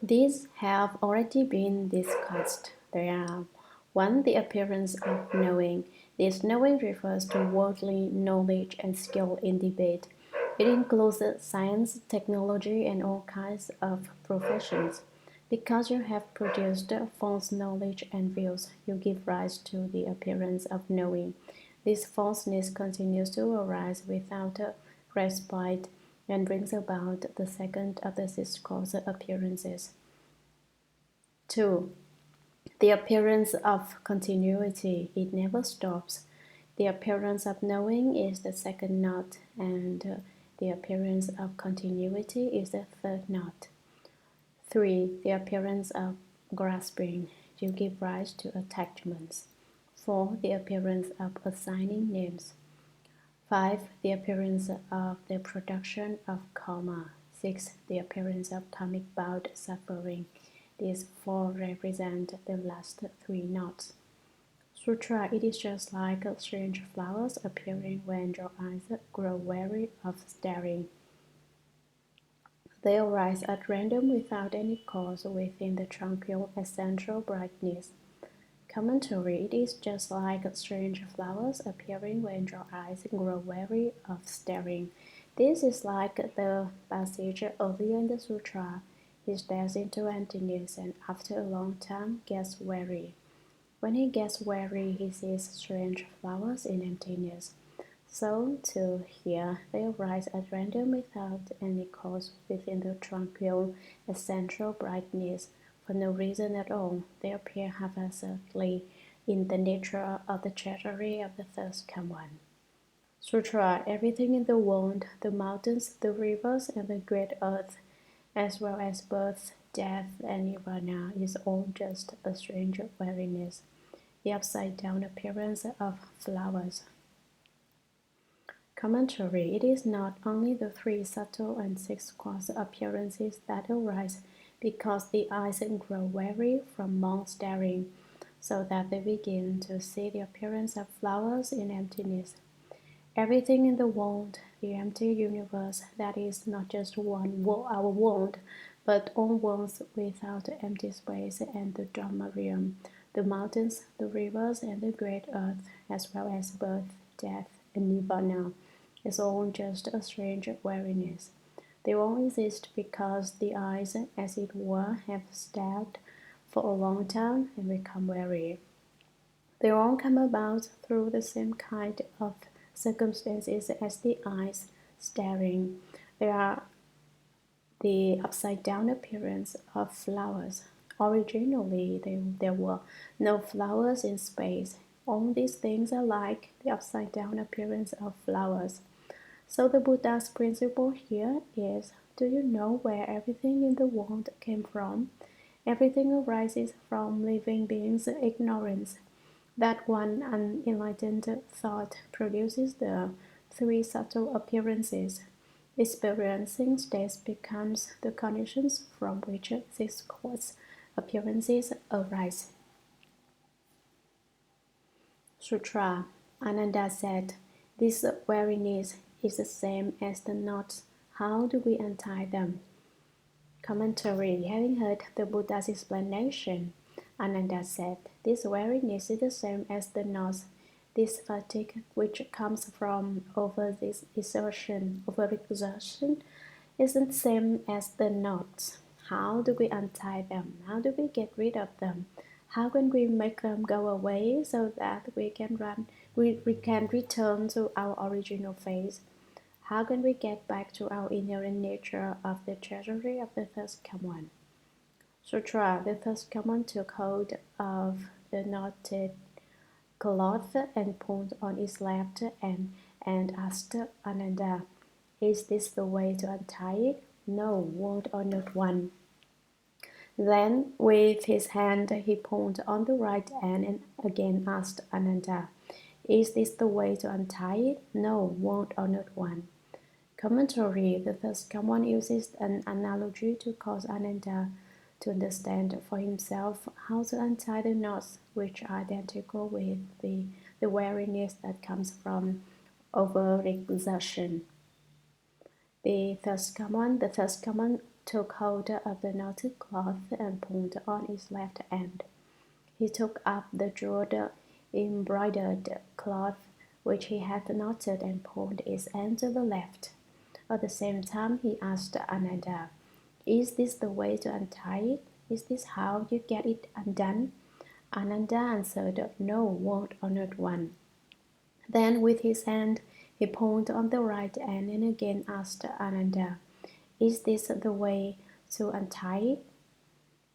These have already been discussed. They are 1. The appearance of knowing. This knowing refers to worldly knowledge and skill in debate. It includes science, technology, and all kinds of professions. Because you have produced false knowledge and views, you give rise to the appearance of knowing. This falseness continues to arise without respite and brings about the second of the discourse appearances. 2. The appearance of continuity. It never stops. The appearance of knowing is the second knot, and the appearance of continuity is the third knot. 3. The appearance of grasping. You give rise to attachments. 4. The appearance of assigning names. 5. The appearance of the production of karma. 6. The appearance of karmic-bound suffering. These 4 represent the last 3 knots. Sutra, it is just like strange flowers appearing when your eyes grow weary of staring. They arise at random without any cause within the tranquil essential brightness. Commentary, it is just like strange flowers appearing when your eyes grow weary of staring. This is like the passage earlier in the sutra. He stares into emptiness and after a long time gets weary. When he gets weary, he sees strange flowers in emptiness. So, too, here they arise at random without any cause within the tranquil, essential brightness. For no reason at all, they appear haphazardly in the nature of the treasury of the thirsty one. Sutra, everything in the world, the mountains, the rivers, and the great earth, as well as birth, death, and nirvana, is all just a strange weariness, the upside-down appearance of flowers. Commentary, it is not only the 3 subtle and 6 coarse appearances that arise because the eyes grow weary from long staring, so that they begin to see the appearance of flowers in emptiness. Everything in the world, the empty universe, that is not just our world, but all worlds without empty space and the Dharma Realm, the mountains, the rivers, and the great earth, as well as birth, death, and nirvana, is all just a strange weariness. They all exist because the eyes, as it were, have stared for a long time and become weary. They all come about through the same kind of circumstances as the eyes staring. They are the upside-down appearance of flowers. Originally, there were no flowers in space. All these things are like the upside-down appearance of flowers. So the Buddha's principle here is, do you know where everything in the world came from? Everything arises from living beings' ignorance. That one unenlightened thought produces the 3 subtle appearances. Experiencing states becomes the conditions from which 6 coarse appearances arise. Sutra. Ananda said, this weariness is the same as the knots. How do we untie them? Commentary. Having heard the Buddha's explanation, Ananda said, this weariness is the same as the knots. This fatigue which comes from overexertion isn't the same as the knots. How do we untie them? How do we get rid of them? How can we make them go away so that we can return to our original phase? How can we get back to our inherent nature of the treasury of the thirsty one? Sutra. The thirsty one took hold of the knotted cloth and pulled on its left end and asked Ananda, is this the way to untie it? No, word or not one. Then, with his hand, he pulled on the right end and again asked Ananda, is this the way to untie it? No, word or not one. Commentary. The thirsty one uses an analogy to cause Ananda to understand for himself how to untie the knots, which are identical with the weariness that comes from overexertion. The thirsty one took hold of the knotted cloth and pulled on its left end. He took up the jeweled embroidered cloth which he had knotted and pulled its end to the left. At the same time he asked Ananda, "Is this the way to untie it? Is this how you get it undone?" Ananda answered, "No, word honored one." Then with his hand he pulled on the right end and again asked Ananda, "Is this the way to untie it?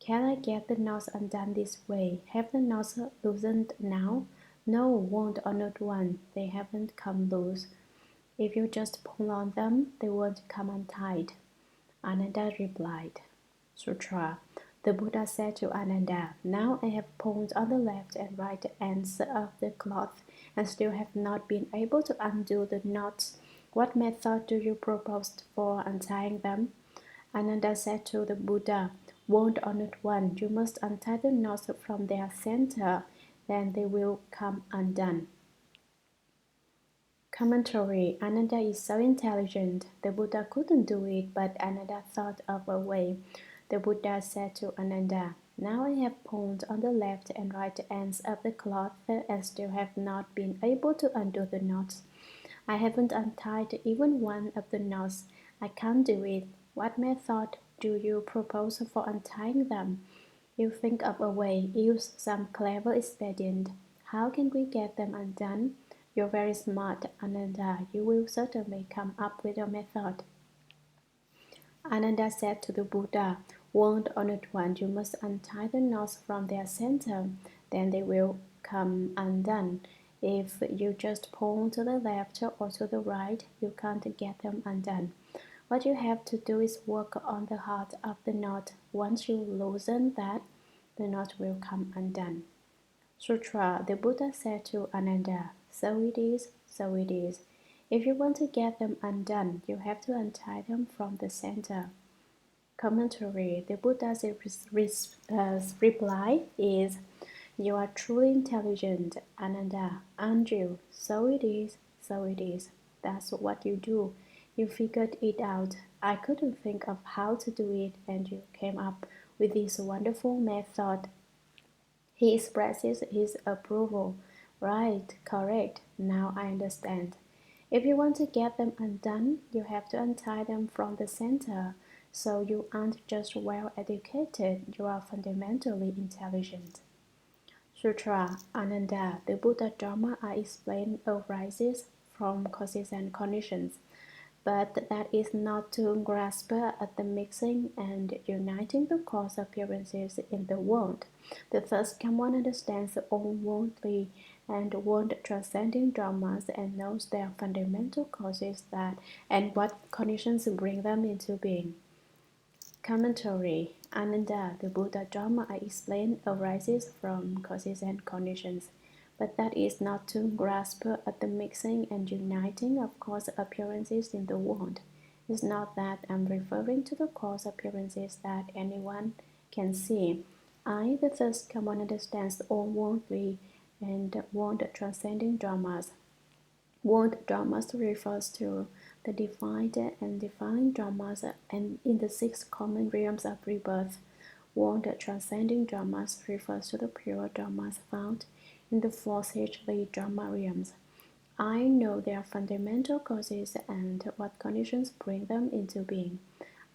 Can I get the knots undone this way? Have the knots loosened now?" "No, won't honored one. They haven't come loose. If you just pull on them, they won't come untied." Ananda replied. Sutra. The Buddha said to Ananda, "Now I have pulled on the left and right ends of the cloth and still have not been able to undo the knots. What method do you propose for untying them?" Ananda said to the Buddha, "Won't honored one, you must untie the knots from their center, then they will come undone." Commentary. Ananda is so intelligent. The Buddha couldn't do it, but Ananda thought of a way. The Buddha said to Ananda, "Now I have pulled on the left and right ends of the cloth and still have not been able to undo the knots. I haven't untied even one of the knots. I can't do it. What method do you propose for untying them? You think of a way, use some clever expedient. How can we get them undone? You're very smart, Ananda. You will certainly come up with a method." Ananda said to the Buddha, "Word honored one, you must untie the knots from their center, then they will come undone. If you just pull to the left or to the right, you can't get them undone. What you have to do is work on the heart of the knot. Once you loosen that, the knot will come undone." Sutra. The Buddha said to Ananda, "So it is, so it is. If you want to get them undone, you have to untie them from the center." Commentary. The Buddha's reply is, "You are truly intelligent, Ananda, aren't you? So it is, so it is. That's what you do. You figured it out. I couldn't think of how to do it, and you came up with this wonderful method." He expresses his approval. "Right, correct. Now I understand. If you want to get them undone, you have to untie them from the center. So you aren't just well educated, you are fundamentally intelligent." Sutra. Ananda. The Buddha Dharma I explained arises from causes and conditions, but that is not to grasp at the mixing and uniting the cause appearances in the world. The thus can one understands all worldly and world transcending dharmas and knows their fundamental causes that and what conditions bring them into being. Commentary. Ananda, the Buddha Dharma I explained arises from causes and conditions, but that is not to grasp at the mixing and uniting of cause appearances in the world. It's not that I'm referring to the cause appearances that anyone can see. I, the thirst can one understands all worldly and world transcending dharmas. World dramas refers to the defined and defined dramas and in the six common realms of rebirth. World transcending dramas refers to the pure dramas found in the four sagely Dharma realms. I know their fundamental causes and what conditions bring them into being.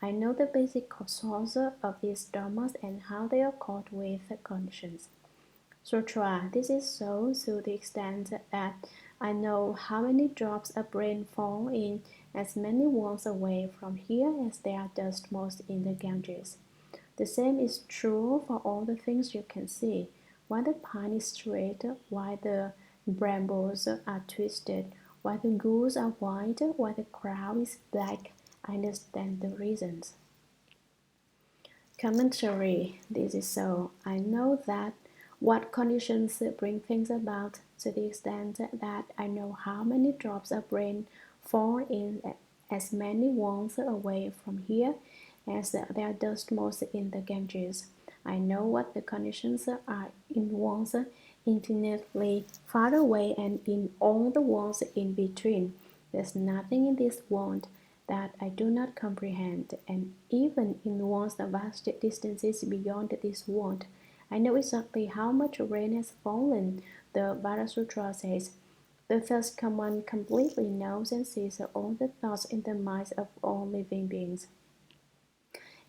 I know the basic source of these dharmas and how they are caught with conditions. Sutra. This is so to the extent that I know how many drops of rain fall in as many walls away from here as there are dust-motes in the Ganges. The same is true for all the things you can see. Why the pine is straight, why the brambles are twisted, why the gulls are white, why the crow is black. I understand the reasons. Commentary. This is so. I know that what conditions bring things about to the extent that I know how many drops of rain fall in as many walls away from here as there are dust motes in the Ganges. I know what the conditions are in walls infinitely far away and in all the walls in between. There's nothing in this world that I do not comprehend, and even in one's vast distances beyond this world, I know exactly how much rain has fallen. The Vada Sutra says, the first one completely knows and sees all the thoughts in the minds of all living beings.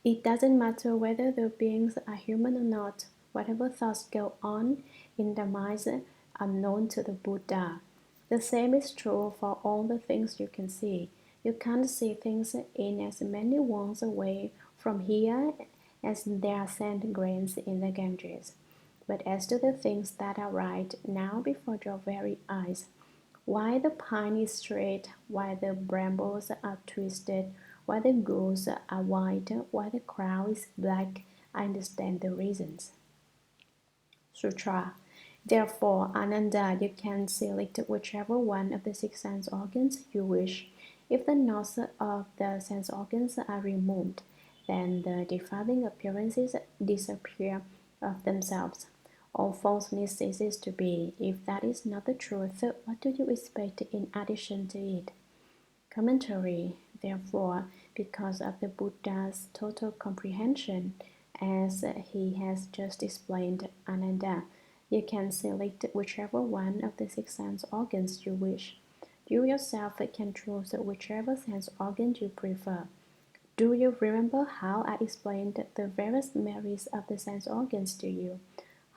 It doesn't matter whether the beings are human or not, whatever thoughts go on in their minds are known to the Buddha. The same is true for all the things you can see. You can't see things in as many worlds away from here as there are sand grains in the Ganges. But as to the things that are right now before your very eyes, why the pine is straight, why the brambles are twisted, why the goose are white, why the crow is black, I understand the reasons. Sutra. Therefore, Ananda, you can select whichever one of the six sense organs you wish. If the knots of the sense organs are removed, then the defiling appearances disappear of themselves. All falseness ceases to be. If that is not the truth, what do you expect in addition to it? Commentary. Therefore, because of the Buddha's total comprehension, as he has just explained, Ananda, you can select whichever one of the six sense organs you wish. You yourself can choose whichever sense organ you prefer. Do you remember how I explained the various merits of the sense organs to you?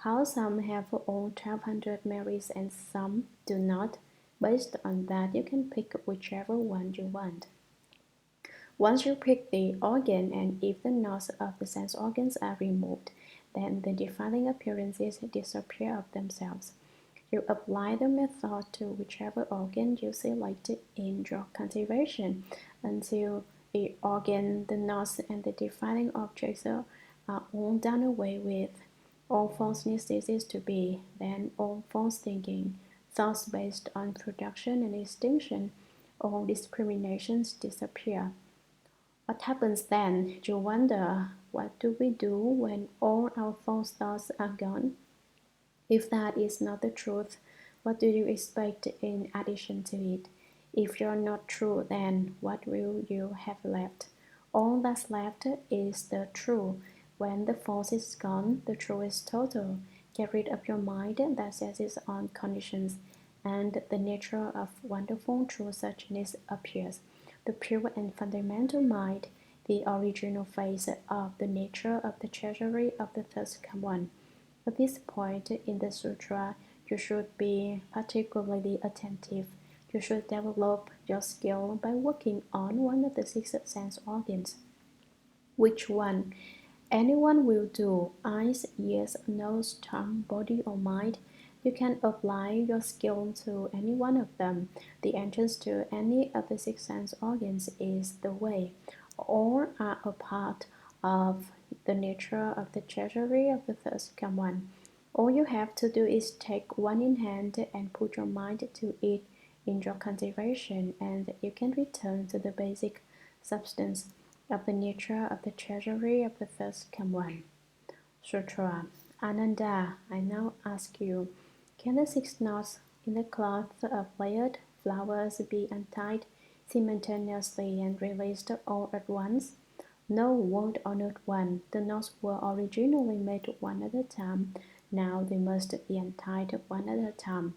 How some have all 1200 merits and some do not? Based on that, you can pick whichever one you want. Once you pick the organ, and if the knots of the sense organs are removed, then the defiling appearances disappear of themselves. You apply the method to whichever organ you select in your cultivation until the organ, the knots, and the defiling objects are all done away with. All falseness ceases to be, then all false thinking, thoughts based on production and extinction, all discriminations disappear. What happens then? You wonder, what do we do when all our false thoughts are gone? If that is not the truth, what do you expect in addition to it? If you're not true, then what will you have left? All that's left is the true. When the false is gone, the true is total. Get rid of your mind that seizes on conditions, and the nature of wonderful true suchness appears. The pure and fundamental mind, the original face of the nature of the treasury of the first one. At this point in the sutra, you should be particularly attentive. You should develop your skill by working on one of the six sense organs. Which one? Anyone will do. Eyes, ears, nose, tongue, body, or mind. You can apply your skill to any one of them. The entrance to any of the six sense organs is the way. All are a part of the nature of the treasury of the first one. All you have to do is take one in hand and put your mind to it in your cultivation, and you can return to the basic substance of the nature of the treasury of the first one. Sutra. Ananda, I now ask you, can the six knots in the cloth of layered flowers be untied simultaneously and released all at once? No, world-honored one. The knots were originally made one at a time. Now they must be untied one at a time.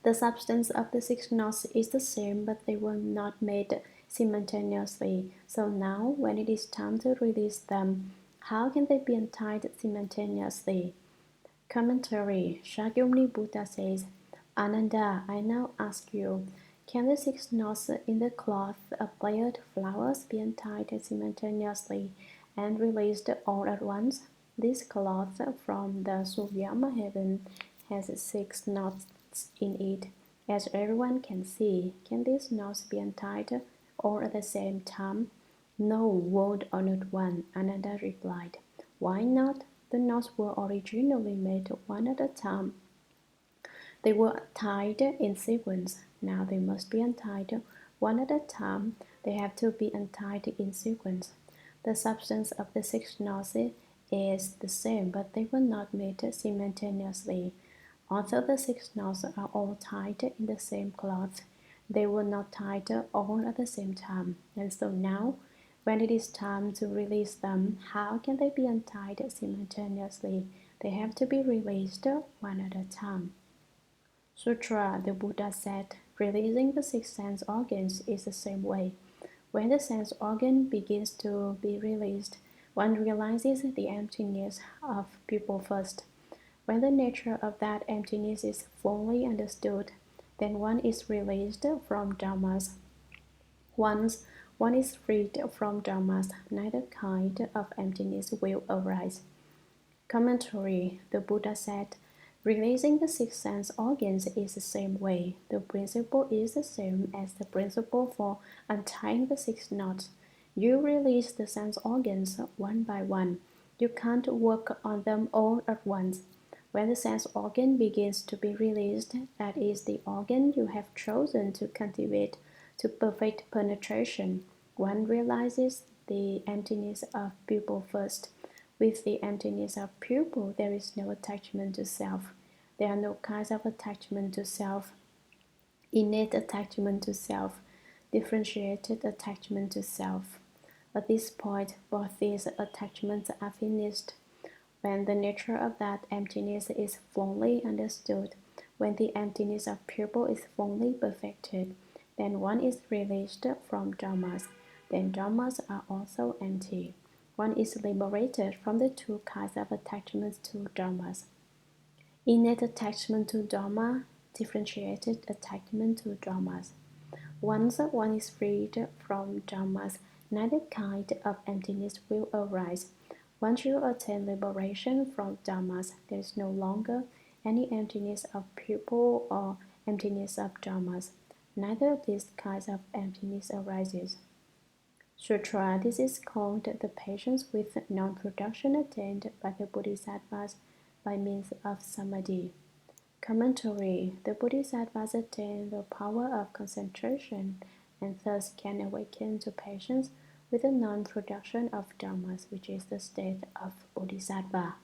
The substance of the six knots is the same, but they were not made simultaneously. So now, when it is time to release them, how can they be untied simultaneously? Commentary. Shakyamuni Buddha says, Ananda, I now ask you, can the six knots in the cloth of layered flowers be untied simultaneously and released all at once? This cloth from the Suryama heaven has six knots in it, as everyone can see. Can these knots be untied all at the same time? No, world-honored one, Ananda replied. Why not? The knots were originally made one at a time. They were tied in sequence. Now they must be untied one at a time. They have to be untied in sequence. The substance of the six knots is the same, but they were not made simultaneously. Although the six knots are all tied in the same cloth, They were not tied all at the same time, and so now, when it is time to release them, how can they be untied simultaneously? They have to be released one at a time. Sutra, the Buddha said, releasing the six sense organs is the same way. When the sense organ begins to be released, one realizes the emptiness of pupil first. When the nature of that emptiness is fully understood, then one is released from dharmas. Once one is freed from dharmas, neither kind of emptiness will arise. Commentary: the Buddha said, releasing the six sense organs is the same way. The principle is the same as the principle for untying the six knots. You release the sense organs one by one. You can't work on them all at once. When the sense organ begins to be released, that is the organ you have chosen to cultivate to perfect penetration. One realizes the emptiness of pupil first. With the emptiness of pupil, there is no attachment to self. There are no kinds of attachment to self: innate attachment to self, differentiated attachment to self. At this point, both these attachments are finished. When the nature of that emptiness is fully understood, when the emptiness of pupil is fully perfected, then one is released from dharmas. Then dharmas are also empty. One is liberated from the two kinds of attachments to dharmas: innate attachment to dharma, differentiated attachment to dharmas. Once one is freed from dharmas, neither kind of emptiness will arise. Once you attain liberation from dharmas, there is no longer any emptiness of pupil or emptiness of dharmas. Neither of these kinds of emptiness arises. Sutra. This is called the patience with non-production attained by the Bodhisattvas by means of samadhi. Commentary: the Bodhisattvas attain the power of concentration and thus can awaken to patience with the non-production of dharmas, which is the state of Bodhisattva.